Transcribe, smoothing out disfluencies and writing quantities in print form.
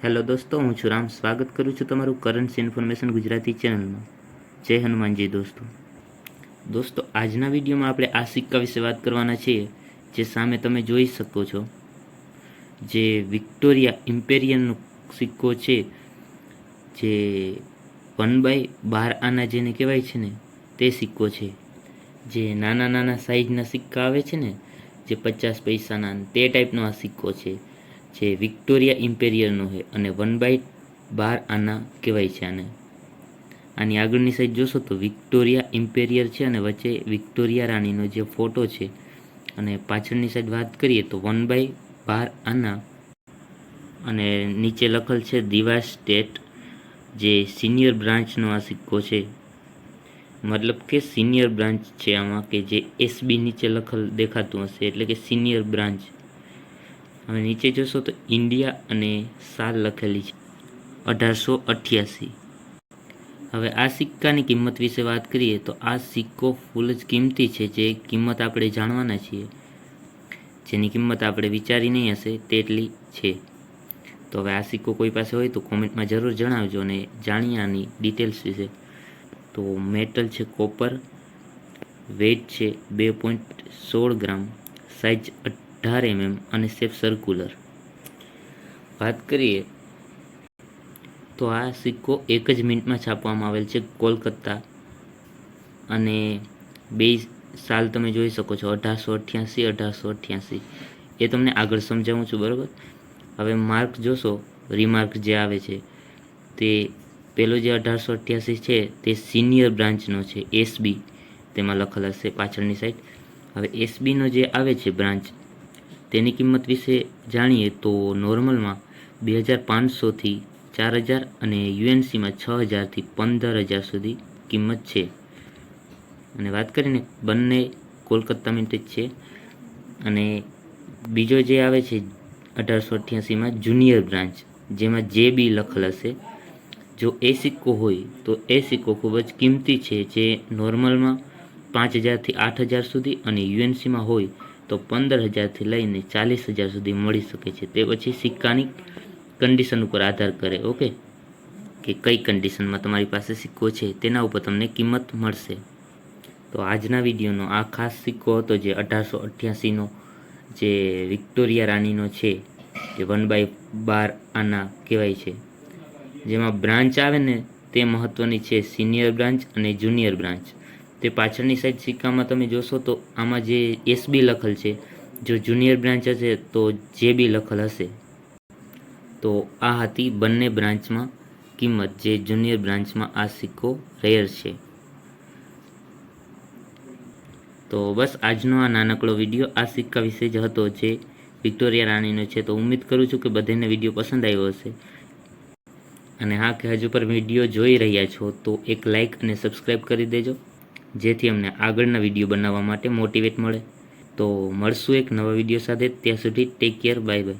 Hello દોસ્તો, હું છું રામ. સ્વાગત કરું છું તમારું કરન્ટ્સ ઇન્ફોર્મેશન ગુજરાતી ચેનલમાં. જય હનુમાનજી દોસ્તો, આજના વિડીયોમાં આપણે આ સિક્કા વિશે વાત કરવાના છીએ જે સામે તમે જોઈ શકો છો. જે વિક્ટોરિયા ઇમ્પેરિયલનો સિક્કો છે, જે 1/12 આના જેને કહેવાય છે ને, તે સિક્કો છે. જે નાના નાના સાઈઝના સિક્કા આવે છે ને, જે 50 પૈસાના, તે ટાઈપનો આ સિક્કો છે. જે વિક્ટોરિયા ઇમ્પેરિયલનો છે અને 1/12 આના કહેવાય છે આને. આની આગળની સાઈડ જોશો તો વિક્ટોરિયા ઇમ્પેરિયલ છે અને વચ્ચે વિક્ટોરિયા રાણીનો જે ફોટો છે. અને પાછળની સાઈડ વાત કરીએ તો 1/12 આના અને નીચે લખેલ છે દિવા સ્ટેટ. જે સિનિયર બ્રાન્ચનો આ સિક્કો છે, મતલબ કે સિનિયર બ્રાન્ચ છે આમાં, કે જે SB નીચે લખેલ દેખાતું હશે, એટલે કે સિનિયર બ્રાન્ચ. હવે નીચે જોશો તો ઇન્ડિયા અને સાલ લખેલી છે, 1888. હવે આ સિક્કાની કિંમત વિશે વાત કરીએ તો આ સિક્કો ફૂલ જ કિંમતી છે. જે કિંમત આપણે જાણવાના છીએ, જેની કિંમત આપણે વિચારી નહીં હશે તેટલી છે. તો હવે આ સિક્કો કોઈ પાસે હોય તો કોમેન્ટમાં જરૂર જણાવજો અને જાણીએ આની ડિટેલ્સ વિશે. તો મેટલ છે કોપર, વેઇટ છે 2.16 ગ્રામ, સાઇઝ 18 mm અને શેપ સર્ક્યુલર. વાત કરીએ તો આ સિક્કો એક જ મિનિટમાં છાપવામાં આવેલ છે કોલકાતા. અને બે સાલ તમે જોઈ શકો છો, 1888, 1888. એ તમને આગળ સમજાવું છું, બરાબર. હવે માર્ક જોશો, રિમાર્ક જે આવે છે, તે પેલો જે 1888 છે તે સિનિયર બ્રાન્ચનો છે, SB તેમાં લખેલ હશે પાછળની સાઈડ. હવે SBનો જે આવે છે બ્રાન્ચ, તેની કિંમત વિશે જાણીએ તો નોર્મલમાં 2500થી 4000 અને UNCમાં 6000થી 15000 સુધી કિંમત છે. અને વાત કરીને બંને કોલકાતા મિન્ટ જ છે. અને બીજો જે આવે છે 1888માં જુનિયર બ્રાન્ચ, જેમાં JB લખેલ હશે. જો એ સિક્કો હોય તો એ સિક્કો ખૂબ જ કિંમતી છે, જે નોર્મલમાં 5000થી 8000 સુધી અને UNCમાં હોય તો 15000થી લઈને 40000 સુધી મળી શકે છે. તે પછી સિક્કાની કન્ડિશન ઉપર આધાર કરે, ઓકે, કે કઈ કન્ડિશનમાં તમારી પાસે સિક્કો છે તેના ઉપર તમને કિંમત મળશે. તો આજના વિડીયોનો આ ખાસ સિક્કો હતો, જે 1888નો, જે વિક્ટોરિયા રાણીનો છે, જે 1/12 આના કહેવાય છે. જેમાં બ્રાન્ચ આવે ને તે મહત્ત્વની છે, સિનિયર બ્રાન્ચ અને જુનિયર બ્રાન્ચ. તે પાછળની સાઈડ સિક્કામાં તમે જોશો તો આમાં જે SB લખેલ છે, જો જુનિયર બ્રાન્ચ હશે તો JB લખેલ હશે. તો આ હતી બંને બ્રાન્ચમાં કિંમત, જે જુનિયર બ્રાન્ચમાં આ સિક્કો રેર છે. તો બસ આજનો આ નાનકડો વિડીયો આ સિક્કા વિશે જ હતો, જે વિક્ટોરિયા રાણીનો છે. તો ઉમ્મીદ કરું છું કે બધાને વિડીયો પસંદ આવ્યો હશે. અને હા, કે હજુ પર વિડીયો જોઈ રહ્યા છો તો એક લાઇક અને સબસ્ક્રાઈબ કરી દેજો, જેથી અમને આગળના વિડીયો બનાવવા માટે મોટિવેટ મળે. તો મળશું એક નવા વિડીયો સાથે. ત્યાં સુધી ટેક કેર, બાય બાય.